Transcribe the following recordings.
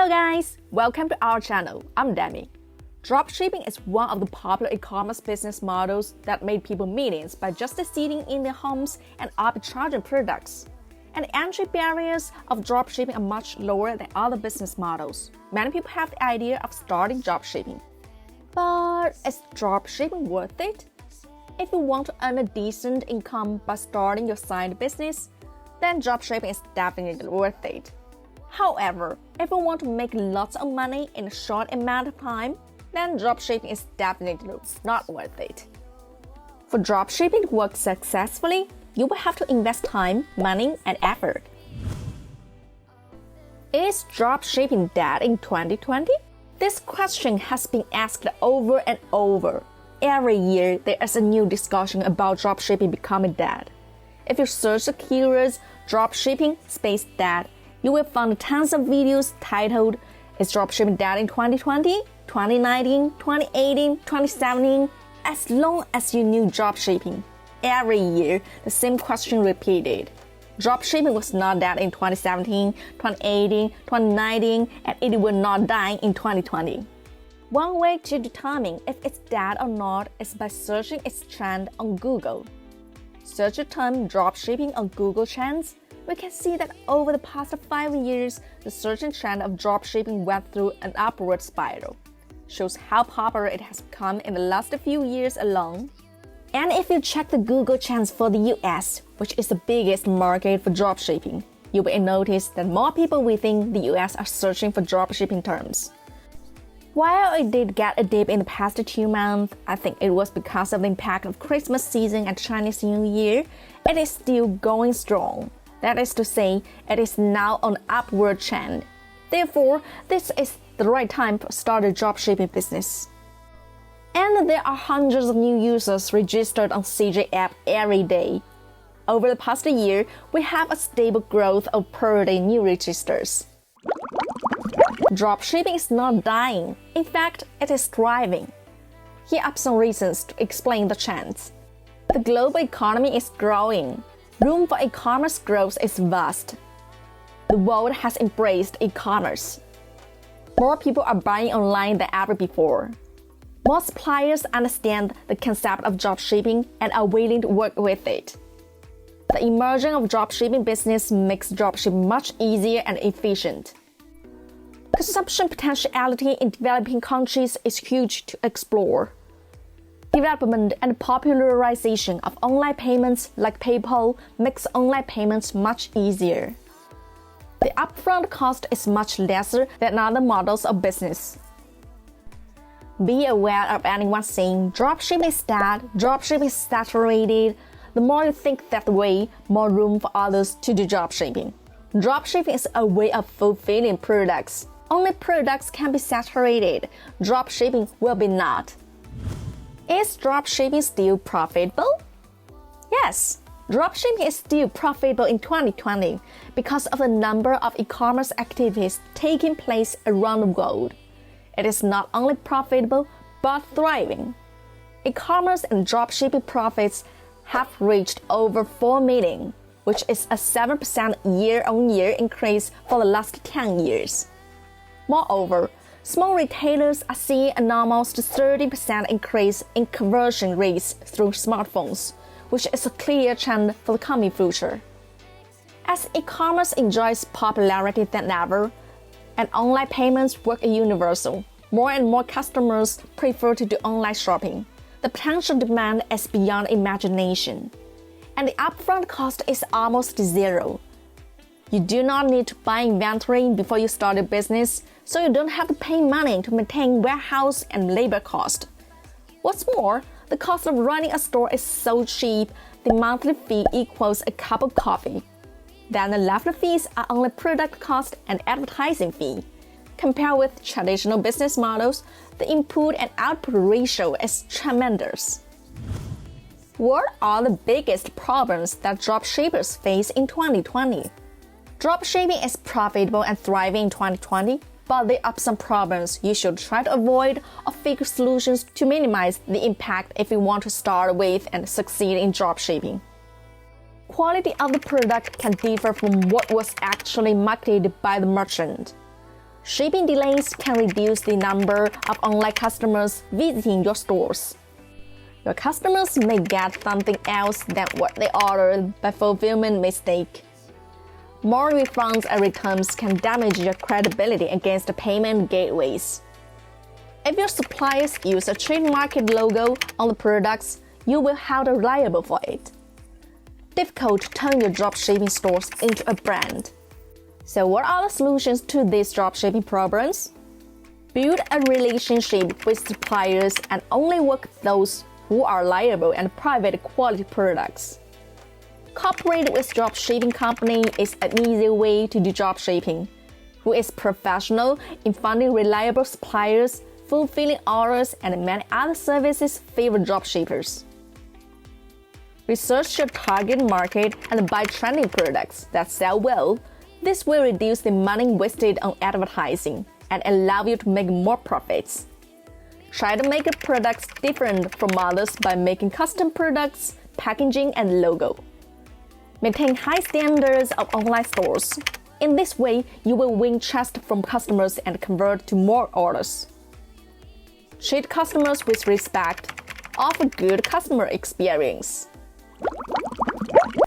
Hello guys, welcome to our channel. I'm Demi. Dropshipping is one of the popular e-commerce business models that made people millions by just sitting in their homes and arbitraging products. And the entry barriers of dropshipping are much lower than other business models. Many people have the idea of starting dropshipping. But is dropshipping worth it? If you want to earn a decent income by starting your side business, then dropshipping is definitely worth it. However, if you want to make lots of money in a short amount of time, then dropshipping is definitely not worth it. For dropshipping to work successfully, you will have to invest time, money, and effort. Is dropshipping dead in 2020? This question has been asked over and over. Every year, there is a new discussion about dropshipping becoming dead. If you search the keywords dropshipping space dead, you will find tons of videos titled Is Dropshipping Dead in 2020, 2019, 2018, 2017? As long as you knew dropshipping, every year the same question repeated. Dropshipping was not dead in 2017, 2018, 2019, and it will not die in 2020. One way to determine if it's dead or not is by searching its trend on Google. Search the term dropshipping on Google Trends. We can see that over the past 5 years, the searching trend of dropshipping went through an upward spiral. Shows how popular it has become in the last few years alone. And if you check the Google Trends for the US, which is the biggest market for dropshipping, you will notice that more people within the US are searching for dropshipping terms. While it did get a dip in the past 2 months, I think it was because of the impact of Christmas season and Chinese New Year, it is still going strong. That is to say, it is now on an upward trend. Therefore, this is the right time to start a dropshipping business. And there are hundreds of new users registered on CJ app every day. Over the past year, we have a stable growth of per-day new registers. Dropshipping is not dying. In fact, it is thriving. Here are some reasons to explain the trends. The global economy is growing. Room for e-commerce growth is vast. The world has embraced e-commerce. More people are buying online than ever before. More suppliers understand the concept of dropshipping and are willing to work with it. The emergence of dropshipping business makes dropshipping much easier and efficient. Consumption potentiality in developing countries is huge to explore. Development and popularization of online payments like PayPal makes online payments much easier. The upfront cost is much lesser than other models of business. Be aware of anyone saying dropshipping is dead, dropshipping is saturated. The more you think that way, more room for others to do dropshipping. Dropshipping is a way of fulfilling products. Only products can be saturated. Dropshipping will be not. Is dropshipping still profitable? Yes, dropshipping is still profitable in 2020 because of the number of e-commerce activities taking place around the world. It is not only profitable, but thriving. E-commerce and dropshipping profits have reached over 4 million, which is a 7% year-on-year increase for the last 10 years. Moreover, small retailers are seeing an almost 30% increase in conversion rates through smartphones, which is a clear trend for the coming future. As e-commerce enjoys popularity than ever, and online payments work universal, more and more customers prefer to do online shopping. The potential demand is beyond imagination, and the upfront cost is almost zero. You do not need to buy inventory before you start a business, so you don't have to pay money to maintain warehouse and labor cost. What's more, the cost of running a store is so cheap, the monthly fee equals a cup of coffee. Then the left fees are only product cost and advertising fee. Compared with traditional business models, the input and output ratio is tremendous. What are the biggest problems that dropshippers face in 2020? Dropshipping is profitable and thriving in 2020, but there are some problems you should try to avoid or figure solutions to minimize the impact if you want to start with and succeed in dropshipping. quality of the product can differ from what was actually marketed by the merchant. Shipping delays can reduce the number of online customers visiting your stores. Your customers may get something else than what they ordered by fulfillment mistake. More refunds and returns can damage your credibility against the payment gateways. If your suppliers use a trademarked logo on the products, you will have to liable for it. Difficult to turn your dropshipping stores into a brand. So what are the solutions to these dropshipping problems? Build a relationship with suppliers and only work with those who are reliable and private quality products. Cooperate with dropshipping company is an easy way to do dropshipping, who is professional in finding reliable suppliers, fulfilling orders, and many other services favor dropshippers. Research your target market and buy trending products that sell well. This will reduce the money wasted on advertising and allow you to make more profits. Try to make your products different from others by making custom products, packaging, and logo. Maintain high standards of online stores. In this way, you will win trust from customers and convert to more orders. Treat customers with respect. Offer good customer experience.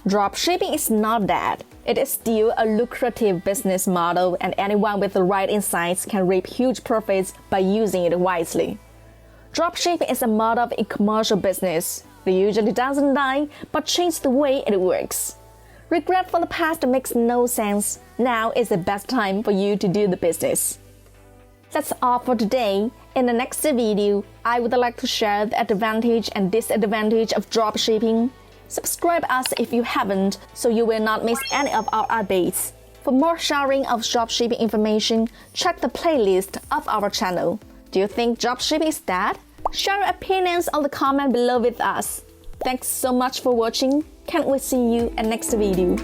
Dropshipping is not dead. It is still a lucrative business model, and anyone with the right insights can reap huge profits by using it wisely. Dropshipping is a model of a commercial business. It usually doesn't die, but changes the way it works. Regret for the past makes no sense. Now is the best time for you to do the business. That's all for today. In the next video, I would like to share the advantage and disadvantage of dropshipping. Subscribe us if you haven't, so you will not miss any of our updates. For more sharing of dropshipping information, check the playlist of our channel. Do you think dropshipping is dead? Share your opinions on the comment below with us. Thanks so much for watching. Can't wait to see you in next video.